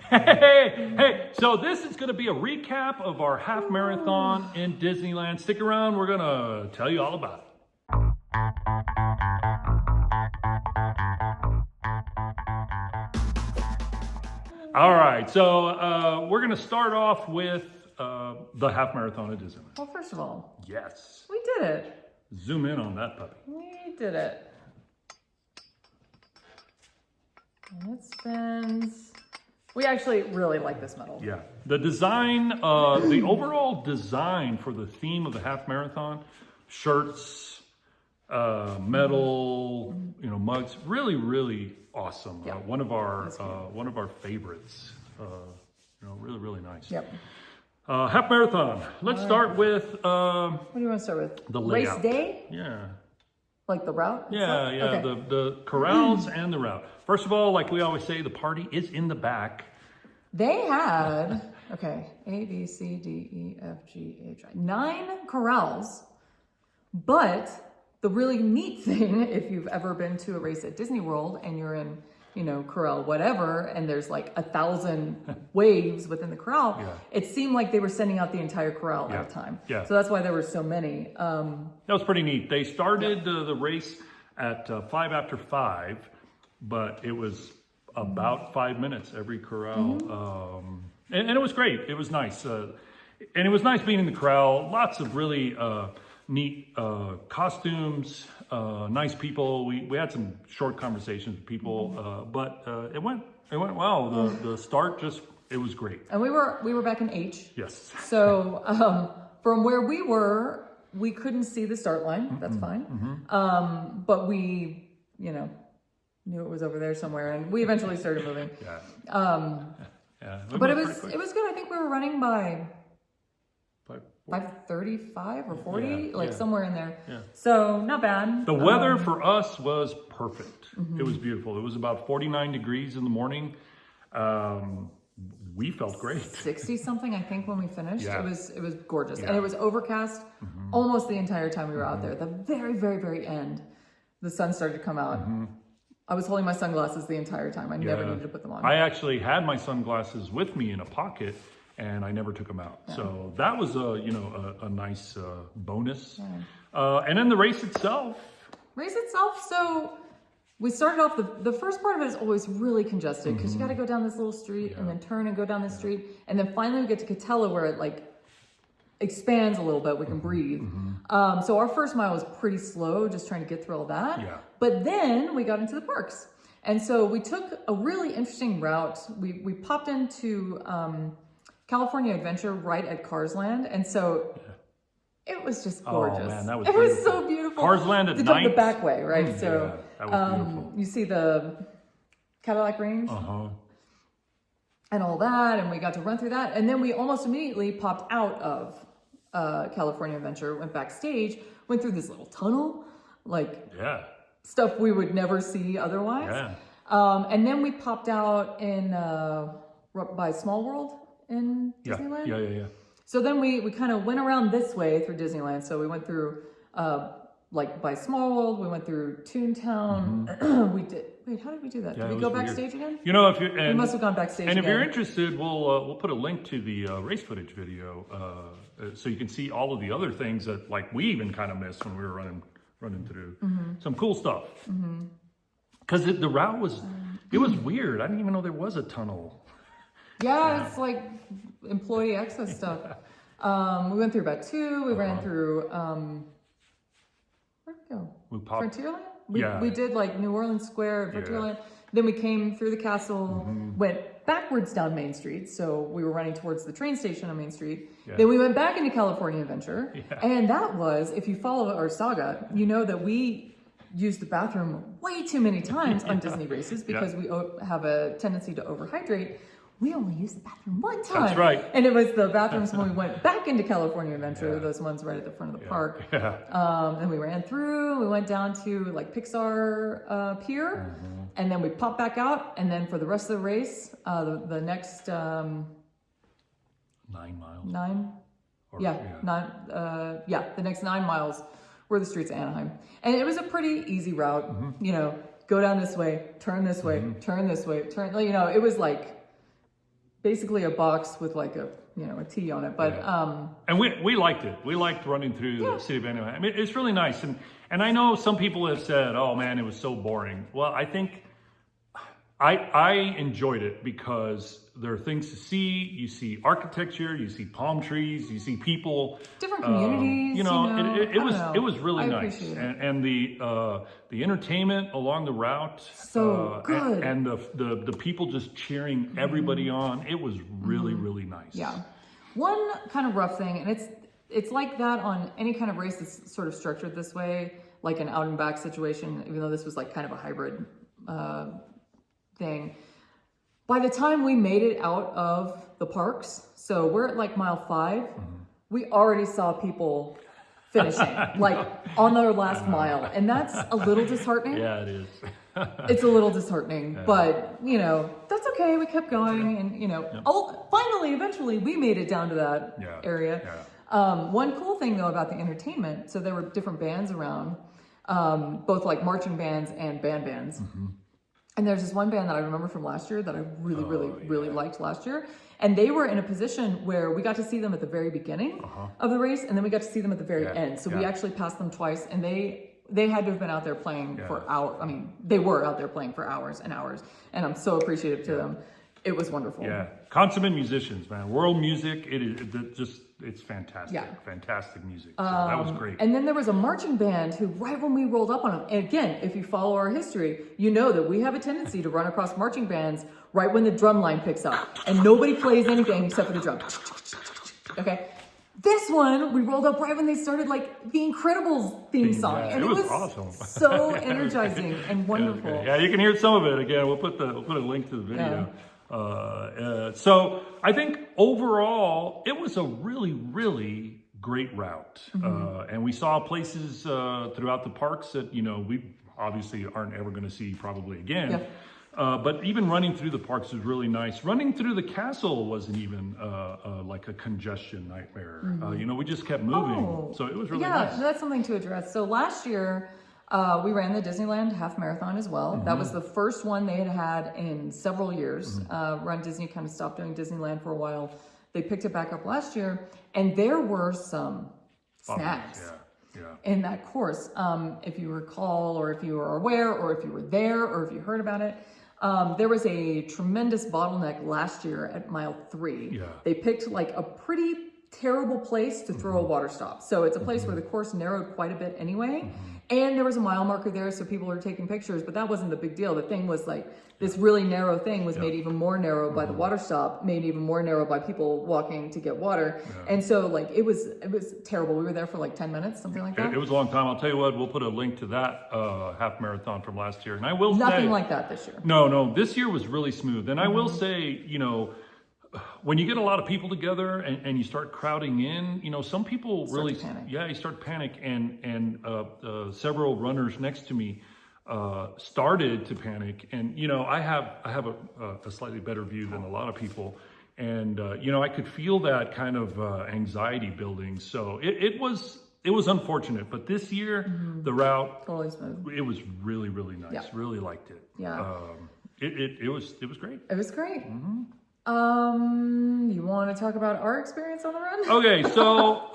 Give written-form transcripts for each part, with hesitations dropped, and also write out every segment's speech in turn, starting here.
Hey, so this is going to be a recap of our half marathon in Disneyland. Stick around, we're going to tell you all about it. All right, so we're going to start off with the half marathon at Disneyland. Well, first of all, Yes. we did it. Zoom in on that puppy. We did it. And it spins. We actually really like this medal. Yeah, the design, the overall design for the theme of the half marathon, shirts, metal, mugs, really, really awesome. Yeah. One of our favorites. Really, really nice. Yep. Half marathon. Let's start with What do you want to start with? the Race layout. day? Yeah. Like the route? Yeah, Okay. the corrals and the route. First of all, like we always say, the party is in the back. They had, okay, A, B, C, D, E, F, G, H, I, 9 corrals. But the really neat thing, if you've ever been to a race at Disney World and you're in, corral whatever, and there's like 1,000 waves within the corral, Yeah. it seemed like they were sending out the entire corral at a time. Yeah. So that's why there were so many. That was pretty neat. They started the race at 5 after 5, but it was about 5 minutes every corral. And it was great. It was nice. And it was nice being in the corral. Lots of really neat costumes, nice people. We had some short conversations with people, but it went well. The start it was great. And we were back in H. Yes. So from where we were, we couldn't see the start line. That's fine. But we, knew it was over there somewhere, and we eventually started moving. Yeah. But it was good. I think we were running by 5:35 or 40, somewhere in there. Yeah. So not bad. The weather for us was perfect. It was beautiful. It was about 49 degrees in the morning. We felt great. 60 something, I think, when we finished. Yeah. It was gorgeous, Yeah. and it was overcast almost the entire time we were out there. At the very, very, very end, the sun started to come out. I was holding my sunglasses the entire time. I never needed to put them on. I actually had my sunglasses with me in a pocket, and I never took them out. Yeah. So that was a nice bonus. Yeah. And then the race itself. So we started off, the first part of it is always really congested because you got to go down this little street and then turn and go down this street. And then finally we get to Catella where it expands a little bit. We can breathe. So our first mile was pretty slow, just trying to get through all that. Yeah. But then we got into the parks. And so we took a really interesting route. We popped into California Adventure right at Cars Land. And so it was just gorgeous. Oh man, that was It was so beautiful. Cars Land at the, night. The back way, right? So that was beautiful. you see the Cadillac Range and all that. And we got to run through that. And then we almost immediately popped out of California Adventure, went backstage, went through this little tunnel, stuff we would never see otherwise. Yeah. And then we popped out in by Small World in Disneyland. Yeah. So then we kind of went around this way through Disneyland. So we went through by Small World, we went through Toontown. We did. Wait, how did we do that? Yeah, did we go backstage again? If you We must have gone backstage. And if again. you're interested, we'll put a link to the race footage video so you can see all of the other things that we even kind of missed when we were running through some cool stuff. Because the route was weird. I didn't even know there was a tunnel. Yeah, it's like employee access stuff. We went through Batu. We ran through where'd we go? Frontierland. We did New Orleans Square, Frontierland. Then we came through the castle, went backwards down Main Street. So we were running towards the train station on Main Street. Yeah. Then we went back into California Adventure. Yeah. And that was, if you follow our saga, you know that we used the bathroom way too many times on Disney races because we have a tendency to overhydrate. We only used the bathroom one time. That's right. And it was the bathrooms when we went back into California Adventure, those ones right at the front of the park. Yeah. And we ran through, we went down to Pixar Pier, and then we popped back out. And then for the rest of the race, the next 9 miles. The next 9 miles were the streets of Anaheim. And it was a pretty easy route, go down this way, turn this way, turn this way, turn, it was basically a box with like a T on it. But and we liked it. We liked running through the city of Anaheim. I mean, it's really nice. And I know some people have said, "Oh man, it was so boring." Well, I think I enjoyed it because there are things to see. You see architecture, you see palm trees, you see people, different communities. It was really nice, it. and the entertainment along the route, so good, and the people just cheering everybody on. It was really really nice. Yeah, one kind of rough thing, and it's like that on any kind of race that's sort of structured this way, like an out and back situation. Even though this was like kind of a hybrid thing. By the time we made it out of the parks, so we're at like mile 5, we already saw people finishing, like on their last mile. And that's a little disheartening. Yeah, it is. It's a little disheartening, but that's okay. We kept going and, finally, eventually we made it down to that area. Yeah. One cool thing though about the entertainment, so there were different bands around, both like marching bands and bands. And there's this one band that I remember from last year that I really liked last year. And they were in a position where we got to see them at the very beginning of the race, and then we got to see them at the very end. So we actually passed them twice, and they had to have been out there playing for hours. I mean, they were out there playing for hours and hours, and I'm so appreciative to them. It was wonderful. Yeah, consummate musicians, man. World music, it's fantastic. Yeah. Fantastic music. So that was great. And then there was a marching band who, right when we rolled up on them, and again, if you follow our history, you know that we have a tendency to run across marching bands right when the drum line picks up, and nobody plays anything except for the drum. Okay. This one, we rolled up right when they started like the Incredibles theme song. And it was awesome. So energizing and wonderful. Yeah, you can hear some of it. Again, we'll put a link to the video. So I think overall, it was a really, really great route. And we saw places throughout the parks that, we obviously aren't ever going to see probably again. Yeah. But even running through the parks was really nice. Running through the castle wasn't even like a congestion nightmare. We just kept moving. So it was really nice. Yeah, that's something to address. So last year, we ran the Disneyland half marathon as well. That was the first one they had in several years. Run Disney kind of stopped doing Disneyland for a while. They picked it back up last year, and there were some snacks in that course. If you recall, or if you were aware, or if you were there, or if you heard about it, there was a tremendous bottleneck last year at mile 3. Yeah. They picked like a pretty terrible place to throw a water stop. So it's a place where the course narrowed quite a bit anyway. And there was a mile marker there, so people were taking pictures, but that wasn't the big deal. The thing was like, this really narrow thing was made even more narrow by the water stop, made even more narrow by people walking to get water. Yeah. And so like, it was terrible. We were there for like 10 minutes, something like that. It was a long time. I'll tell you what, we'll put a link to that half marathon from last year. And I will say, nothing like that this year. No, this year was really smooth. And I will say, when you get a lot of people together and you start crowding in, some people really panic. Yeah, you start panic, and several runners next to me started to panic, and I have a slightly better view than a lot of people, and I could feel that kind of anxiety building. So it was unfortunate, but this year the route totally smooth. It was really really nice. Yeah. Really liked it. Yeah. It was great. It was great. You want to talk about our experience on the run? Okay, so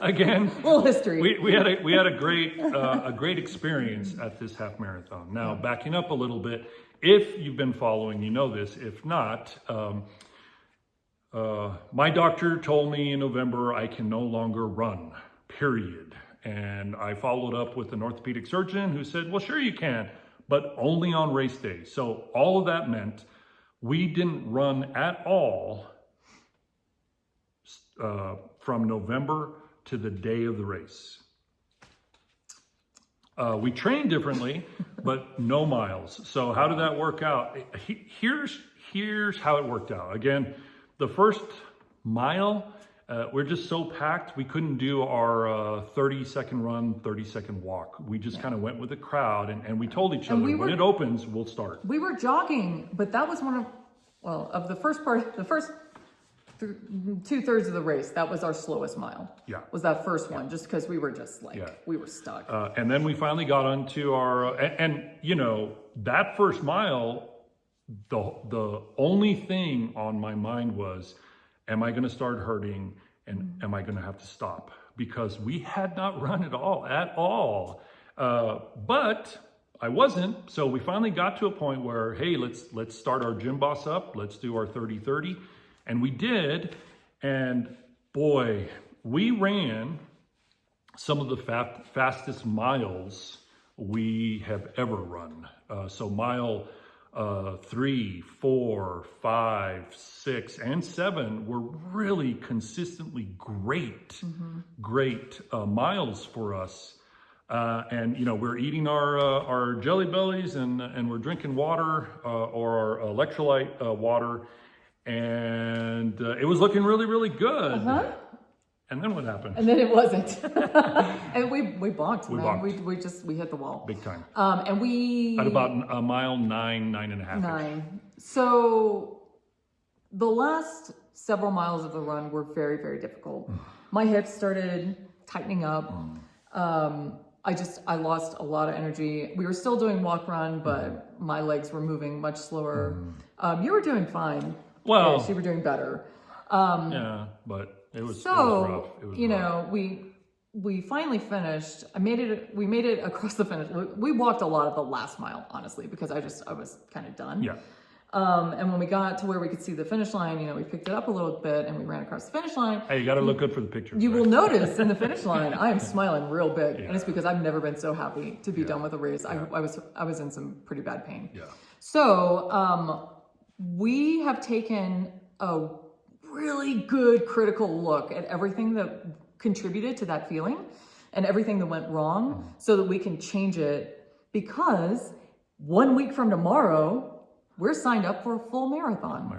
again, a little history. We had a great experience at this half marathon. Now, backing up a little bit, if you've been following, you know this. If not, my doctor told me in November I can no longer run. Period. And I followed up with an orthopedic surgeon who said, "Well, sure you can, but only on race day." So all of that meant we didn't run at all from November to the day of the race. We trained differently, but no miles. So how did that work out? Here's how it worked out. Again, the first mile, we're just so packed, we couldn't do our 30-second run, 30-second walk. We just kind of went with the crowd, and we told each other, when it opens, we'll start. We were jogging, but that was of the first part, the first 2/3 of the race, that was our slowest mile. Yeah. Was that first one, just because we were just like, we were stuck. And then we finally got onto our, and that first mile, the only thing on my mind was, am I going to start hurting, and am I going to have to stop? Because we had not run at all. But I wasn't. So we finally got to a point where, hey, let's start our gym boss up. Let's do our 30-30. And we did. And boy, we ran some of the fastest miles we have ever run. So mile 3, 4, 5, 6, and 7 were really consistently great miles for us. And you know, we're eating our jelly bellies and we're drinking water or our electrolyte water, and it was looking really, really good. And then what happened? And then it wasn't. And we bonked, We man. bonked. We hit the wall. Big time. And we... At about mile 9.5. 9. So the last several miles of the run were very, very difficult. My hips started tightening up. I lost a lot of energy. We were still doing walk run, but my legs were moving much slower. You were doing fine. Well, yeah, you were doing better. Yeah, but it was rough. It was you rough. know, we finally finished. We made it across the finish. We walked a lot of the last mile, honestly, because I was kind of done. Yeah. And when we got to where we could see the finish line, you know, we picked it up a little bit and we ran across the finish line. Hey, you got to look good for the picture. You will notice in the finish line, I am smiling real big, Yeah. and it's because I've never been so happy to be done with a race. Yeah. I was in some pretty bad pain. Yeah. So we have taken a really good critical look at everything that contributed to that feeling and everything that went wrong, so that we can change it. Because 1 week from tomorrow, we're signed up for a full marathon.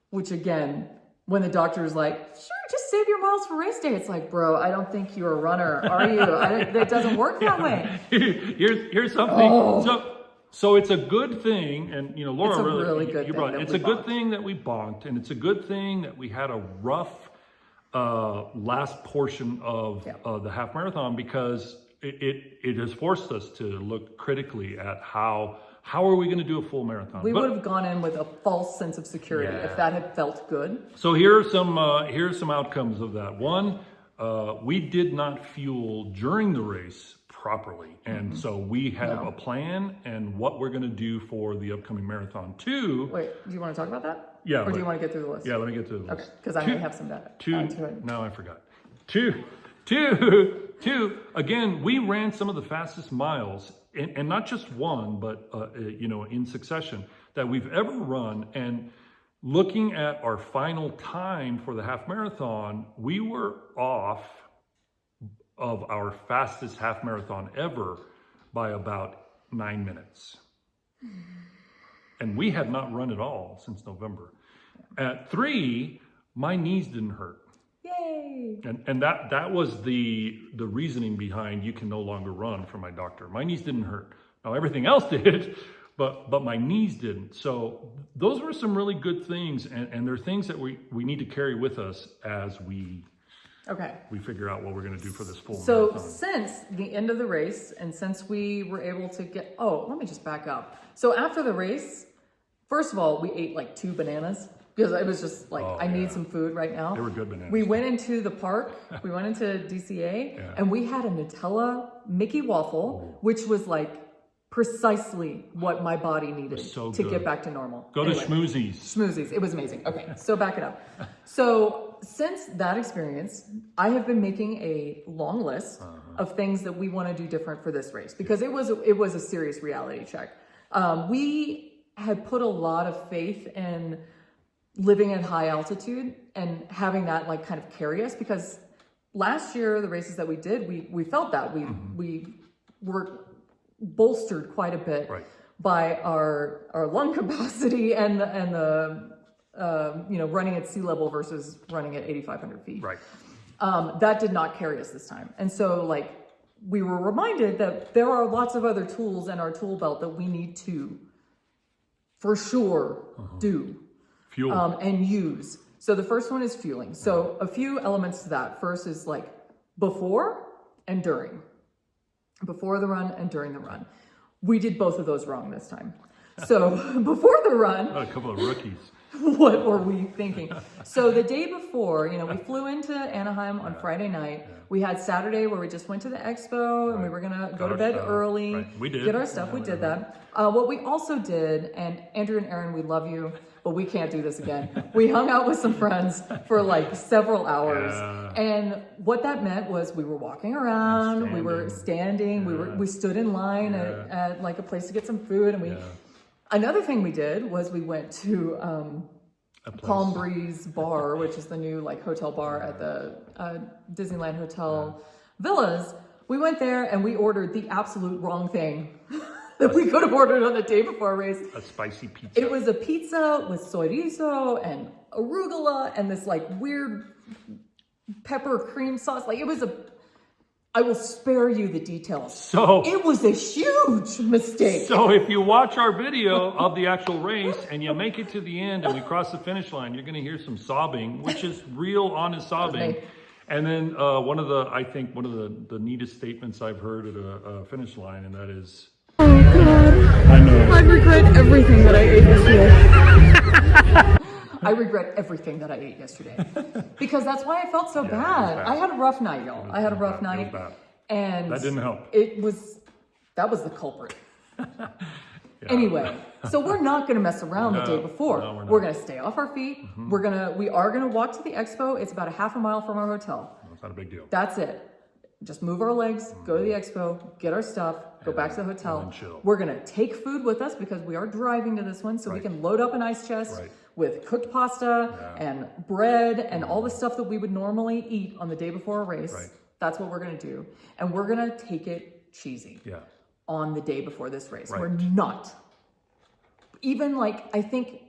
Which again, when the doctor's like, sure, just save your miles for race day. It's like, bro, I don't think you're a runner, are you? That doesn't work that way. Here's something. Oh. So it's a good thing, and you know, Laura, It's a really good thing that it's we a good bonked. thing that we bonked, and it's a good thing that we had a rough last portion of the half marathon, because it has forced us to look critically at how are we going to do a full marathon. We would have gone in with a false sense of security if that had felt good. So here's some outcomes of that. One, we did not fuel during the race properly, and so we have a plan and what we're going to do for the upcoming marathon. 2. Wait, do you want to talk about that? Yeah. Or do you want to get through the list? Yeah, let me get through the list. Okay, because I may have some data. 2. No, I forgot. 2. Again, we ran some of the fastest miles, and not just one, but you know, in succession, that we've ever run. And looking at our final time for the half marathon, we were off of our fastest half marathon ever by about 9 minutes. And we had not run at all since November. At 3, my knees didn't hurt. Yay! And that was the reasoning behind you can no longer run for my doctor. My knees didn't hurt. Now everything else did, but my knees didn't. So those were some really good things, and they're things that we need to carry with us as we figure out what we're going to do for this full marathon. So since the end of the race, and since we were able to get, let me just back up. So after the race, first of all, we ate like 2 bananas. Because it was just like, I need some food right now. They were good bananas. We went into the park, we went into DCA, and we had a Nutella Mickey waffle, which was like precisely what my body needed to get back to normal. Go to Schmoozies. Schmoozies, it was amazing. Okay, so back it up. So since that experience, I have been making a long list of things that we want to do different for this race, because it was a serious reality check. We had put a lot of faith in living at high altitude and having that like kind of carry us, because last year the races that we did, we felt that we were bolstered quite a bit by our lung capacity and the you know, running at sea level versus running at 8,500 feet. That did not carry us this time, and so like we were reminded that there are lots of other tools in our tool belt that we need to for sure do. Fuel. And use. So the first one is fueling. So a few elements to that. First is like before and during. Before the run and during the run. We did both of those wrong this time. So before the run, A couple of rookies. what were we thinking? So the day before, you know, we flew into Anaheim on Friday night. Yeah. We had Saturday where we just went to the expo and we were gonna go to bed early. Right. We did. Get our stuff. We did that. What we also did, and Andrew and Aaron, we love you, but we can't do this again. We hung out with some friends for like several hours. Yeah. And what that meant was we were walking around, we were standing, we stood in line at like a place to get some food, and we. Another thing we did was we went to Palm Breeze Bar, which is the new like hotel bar at the Disneyland Hotel Villas. We went there and we ordered the absolute wrong thing that we could have ordered on the day before a race. A spicy pizza. It was a pizza with chorizo and arugula and this like weird pepper cream sauce. Like it was I will spare you the details. So it was a huge mistake. So if you watch our video of the actual race and you make it to the end and we cross the finish line, you're going to hear some sobbing, which is real, honest sobbing. And then one of the neatest statements I've heard at a finish line, and that is, "Oh God, I know. I regret everything that I ate yesterday." I regret everything that I ate yesterday because that's why I felt so bad. I had a rough night, y'all. I had a rough night, and that didn't help. That was the culprit. Anyway, so we're not going to mess around the day before. No, we're going to stay off our feet. We are going to walk to the expo. It's about a half a mile from our hotel. It's not a big deal. That's it. Just move our legs, go to the expo, get our stuff, go back to the hotel. We're going to take food with us because we are driving to this one, so we can load up an ice chest with cooked pasta and bread and all the stuff that we would normally eat on the day before a race. That's what we're going to do. And we're going to take it cheesy on the day before this race. We're not. Even like, I think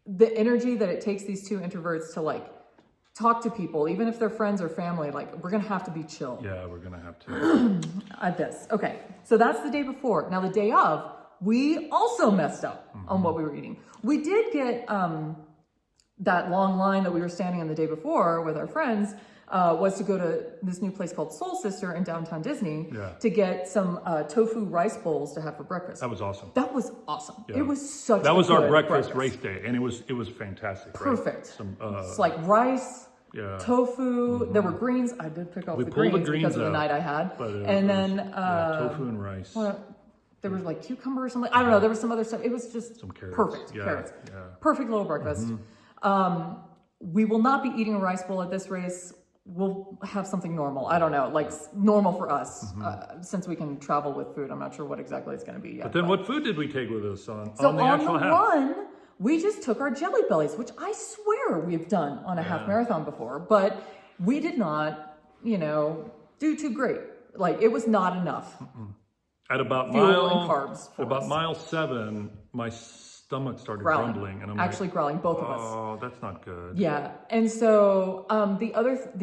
the energy that it takes these two introverts to like talk to people, even if they're friends or family, like we're going to have to be chill. Yeah, we're going to have to. At this. Okay. So that's the day before. Now the day of, we also messed up on what we were eating. We did get that long line that we were standing on the day before with our friends was to go to this new place called Soul Sister in downtown Disney to get some tofu rice bowls to have for breakfast. That was awesome. That was awesome. It was such That was our breakfast race day, and it was fantastic. Perfect. Some, it's like rice, tofu. There were greens. I did pick off the greens because of the night I had. And then tofu and rice. There was like cucumber or something. I don't know. There was some other stuff. It was just some carrots. Perfect. Carrots. Perfect little breakfast. We will not be eating a rice bowl at this race. We'll have something normal. I don't know, like normal for us, since we can travel with food. I'm not sure what exactly it's going to be yet. But then what food did we take with us on the actual half? Run, we just took our Jelly Bellies, which I swear we've done on a half marathon before, but we did not, do too great. Like it was not enough. At about fuel and carbs for us. mile 7, my stomach started grumbling, and I'm actually growling, both of us. Oh, that's not good. Yeah, and so the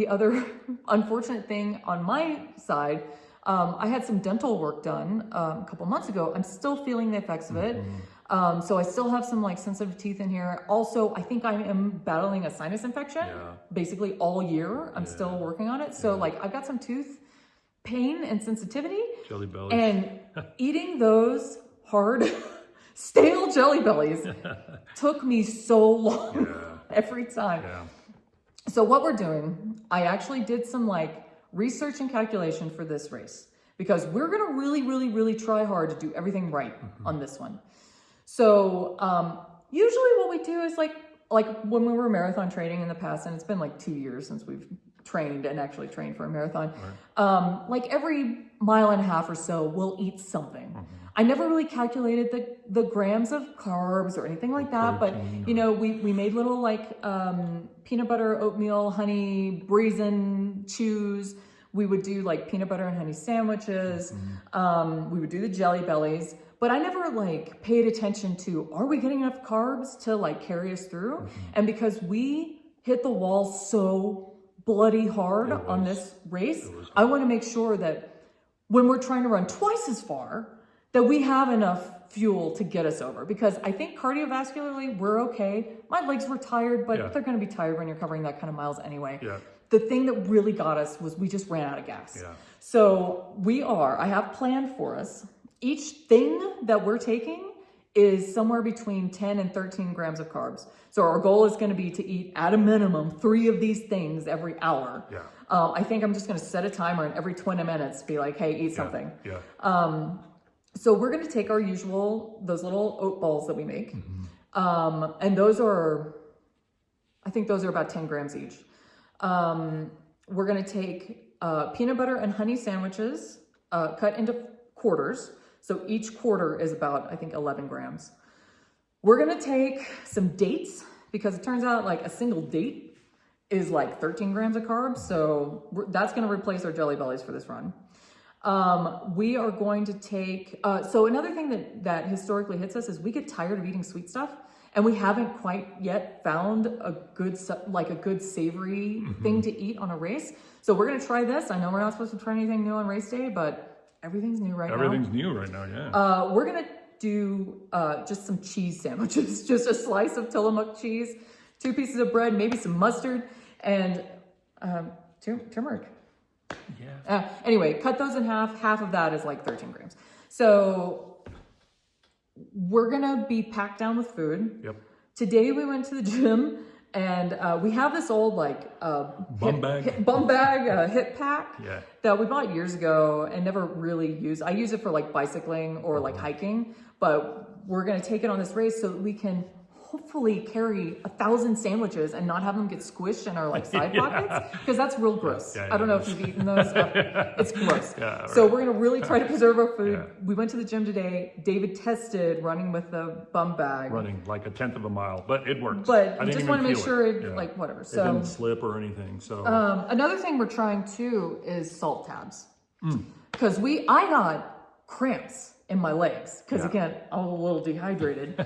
other unfortunate thing on my side, I had some dental work done a couple months ago. I'm still feeling the effects of it. So I still have some like sensitive teeth in here. Also, I think I am battling a sinus infection basically all year. I'm still working on it. So like I've got some tooth pain and sensitivity. Jelly bellies. And eating those hard, stale Jelly Bellies took me so long every time. So what we're doing, I actually did some like research and calculation for this race because we're going to really, really, really try hard to do everything right on this one. So usually what we do is like when we were marathon training in the past, and it's been like 2 years since we've trained and actually trained for a marathon. Like every mile and a half or so, we'll eat something. I never really calculated the grams of carbs or anything like that, but we made little like peanut butter, oatmeal, honey, raisin chews. We would do like peanut butter and honey sandwiches. We would do the Jelly Bellies, but I never like paid attention to, are we getting enough carbs to like carry us through? And because we hit the wall so bloody hard on this race, I want to make sure that when we're trying to run twice as far, that we have enough fuel to get us over. Because I think cardiovascularly, we're okay. My legs were tired, but they're going to be tired when you're covering that kind of miles anyway. The thing that really got us was we just ran out of gas. So I have planned for us, each thing that we're taking is somewhere between 10 and 13 grams of carbs. So our goal is going to be to eat at a minimum 3 of these things every hour. Yeah. I think I'm just going to set a timer and every 20 minutes be like, hey, eat something. Yeah. So we're going to take our usual, those little oat balls that we make. And those are, I think those are about 10 grams each. We're going to take peanut butter and honey sandwiches cut into quarters. So each quarter is about, I think, 11 grams. We're going to take some dates because it turns out like a single date is like 13 grams of carbs. So that's going to replace our Jelly Bellies for this run. We are going to take, so another thing that historically hits us is we get tired of eating sweet stuff and we haven't quite yet found a good savory thing to eat on a race. So we're going to try this. I know we're not supposed to try anything new on race day, but everything's new right now. Everything's new right now, yeah. We're going to do just some cheese sandwiches, just a slice of Tillamook cheese, 2 pieces of bread, maybe some mustard, and turmeric. Yeah. Anyway, cut those in half. Half of that is like 13 grams. So we're going to be packed down with food. Yep. Today we went to the gym and we have this old like bum bag hip pack that we bought years ago and never really used. I use it for like bicycling or like hiking, but we're going to take it on this race so that we can hopefully carry 1,000 sandwiches and not have them get squished in our like side pockets, because that's real gross. I don't know if you've eaten those. It's gross. So we're going to really try to preserve our food. We went to the gym today. David tested running with the bum bag. Running like 1/10 of a mile, but it works. But I just want to make sure like whatever. So it didn't slip or anything. So another thing we're trying too is salt tabs. Because I got cramps in my legs because again, I'm a little dehydrated.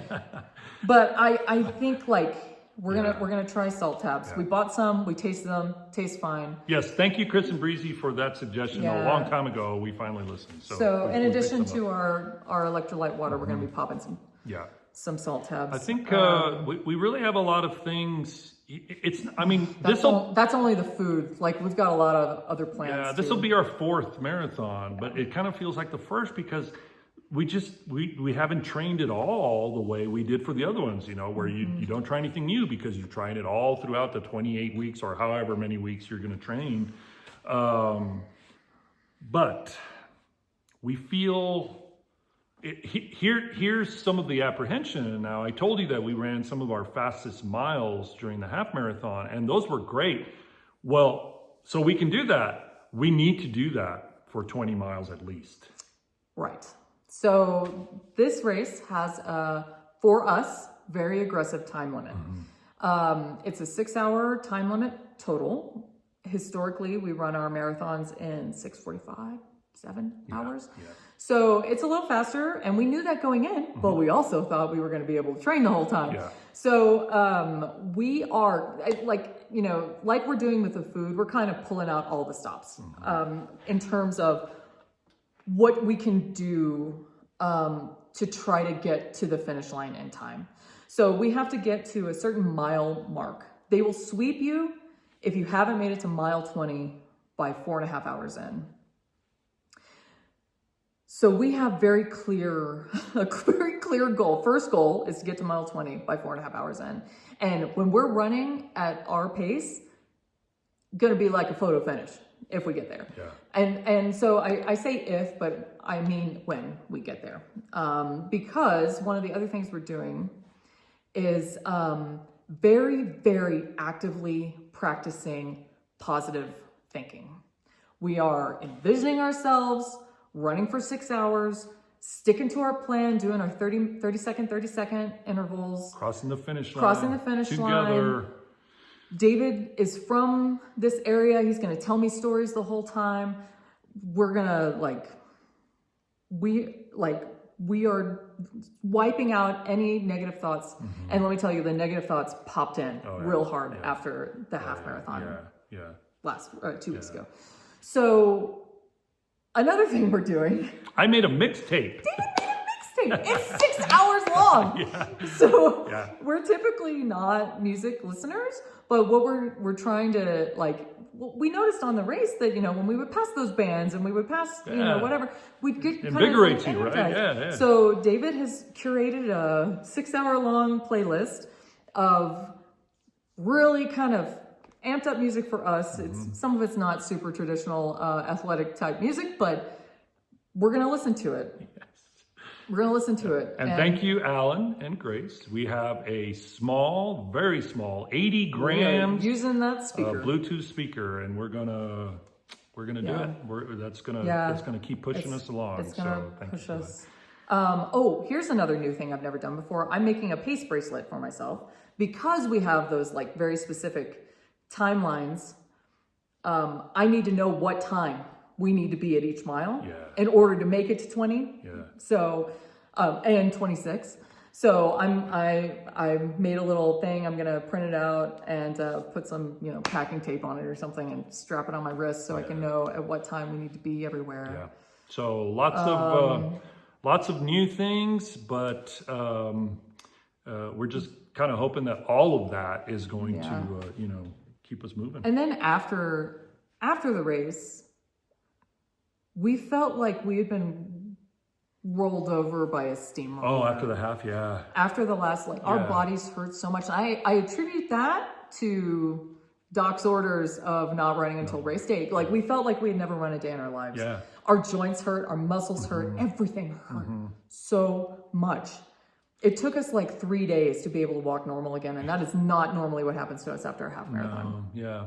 But I think like we're gonna try salt tabs. We bought some, we tasted them, taste fine. Yes, thank you, Chris and Breezy, for that suggestion. A long time ago, we finally listened. So in addition to our electrolyte water, we're gonna be popping some salt tabs. I think we really have a lot of things. That's only the food. Like we've got a lot of other plans. Yeah, this will be our 4th marathon, but it kind of feels like the first because we haven't trained it all the way we did for the other ones, where you don't try anything new because you're trying it all throughout the 28 weeks or however many weeks you're going to train. But we feel here's some of the apprehension. Now, I told you that we ran some of our fastest miles during the half marathon, and those were great. Well, so we can do that. We need to do that for 20 miles at least. Right. So this race has for us, very aggressive time limit. It's a 6-hour time limit total. Historically, we run our marathons in 6:45, 7 hours. So it's a little faster, and we knew that going in, but we also thought we were going to be able to train the whole time. So we are, like we're doing with the food, we're kind of pulling out all the stops in terms of what we can do to try to get to the finish line in time. So we have to get to a certain mile mark. They will sweep you if you haven't made it to mile 20 by 4.5 hours in. So we have a very clear goal. First goal is to get to mile 20 by 4.5 hours in. And when we're running at our pace, gonna be like a photo finish if we get there. And so I say if, but I mean when we get there. Because one of the other things we're doing is very, very actively practicing positive thinking. We are envisioning ourselves running for 6 hours, sticking to our plan, doing our 30 second intervals. Crossing the finish line. Together. David is from this area. He's going to tell me stories the whole time. We're going to we are wiping out any negative thoughts. And let me tell you, the negative thoughts popped in real hard after the half marathon last 2 weeks ago. So another thing we're doing. I made a mixtape. David made a mixtape. It's 6 hours long. So we're typically not music listeners, but what we're trying to we noticed on the race that, when we would pass those bands and we would pass, whatever, we'd get invigorates kind of you, right? energized. Yeah. So David has curated a 6-hour-long playlist of really kind of amped up music for us. Some of it's not super traditional athletic type music, but we're going to listen to it. Yes. We're going to listen to it. And thank you, Alan and Grace. We have a small, very small, 80 grams using that speaker, Bluetooth speaker, and we're gonna do it. That's gonna keep pushing us along. It's gonna push us. Oh, here's another new thing I've never done before. I'm making a pace bracelet for myself because we have those like very specific timelines. I need to know what time we need to be at each mile in order to make it to 20. Yeah. So, and 26. So I made a little thing. I'm gonna print it out and put some packing tape on it or something and strap it on my wrist so I can know at what time we need to be everywhere. Yeah. So lots of new things, but we're just kind of hoping that all of that is going to keep us moving. And then after the race, we felt like we had been rolled over by a steamroller. Oh, after the half, yeah. After the last, our bodies hurt so much. I attribute that to Doc's orders of not running until race day. Like we felt like we had never run a day in our lives. Yeah. Our joints hurt, our muscles hurt, everything hurt so much. It took us like 3 days to be able to walk normal again, and that is not normally what happens to us after a half marathon. Yeah.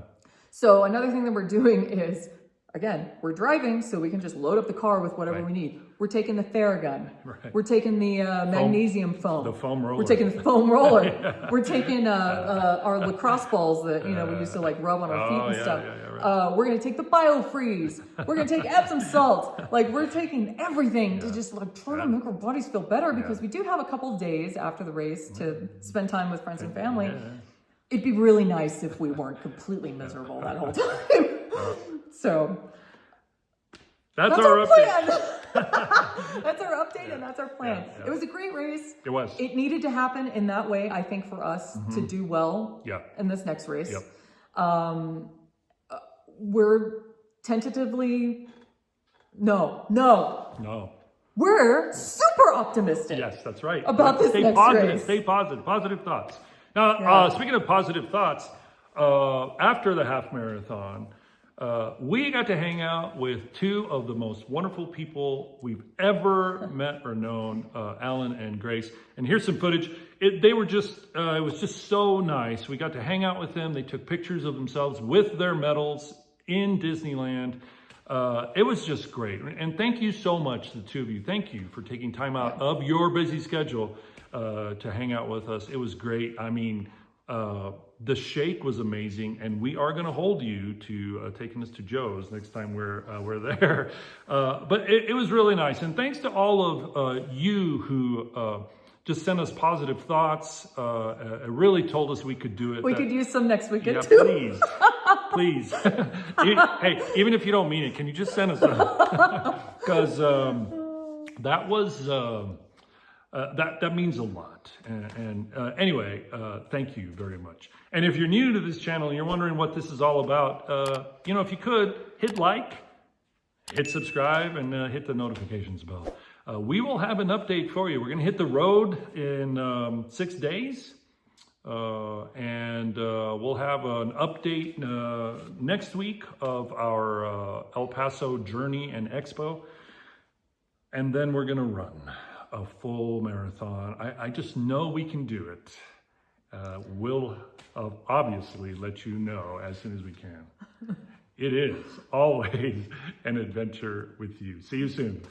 So another thing that we're doing is, again, we're driving, so we can just load up the car with whatever we need. We're taking the Theragun. Right. We're taking the magnesium foam. The foam roller. We're taking the foam roller. We're taking our lacrosse balls that we used to like rub on our feet and stuff. Right. We're gonna take the BioFreeze. We're gonna take Epsom salt. Like we're taking everything to just like try to make our bodies feel better because we do have a couple of days after the race to spend time with friends and family. Yeah. It'd be really nice if we weren't completely miserable that whole time. So that's our plan. That's our update and that's our plan. It was a great race. It was. It needed to happen in that way, I think, for us to do well in this next race. Yep. We're tentatively no. We're super optimistic. Yes, that's right. About this next race. Stay positive. Positive thoughts. Now, speaking of positive thoughts, after the half marathon, we got to hang out with two of the most wonderful people we've ever met or known, Alan and Grace. And here's some footage. It was just so nice. We got to hang out with them. They took pictures of themselves with their medals in Disneyland. It was just great. And thank you so much, the two of you. Thank you for taking time out of your busy schedule to hang out with us. It was great. I mean, the shake was amazing, and we are going to hold you to taking us to Joe's next time we're there. But it was really nice, and thanks to all of you who just sent us positive thoughts. It really told us we could do it. We could use some next weekend too. Please. Hey, even if you don't mean it, can you just send us some? Because that was. That means a lot. And anyway, thank you very much. And if you're new to this channel and you're wondering what this is all about, if you could, hit like, hit subscribe, and hit the notifications bell. We will have an update for you. We're going to hit the road in 6 days. And we'll have an update next week of our El Paso journey and expo. And then we're going to run a full marathon. I just know we can do it. We'll obviously let you know as soon as we can. It is always an adventure with you. See you soon.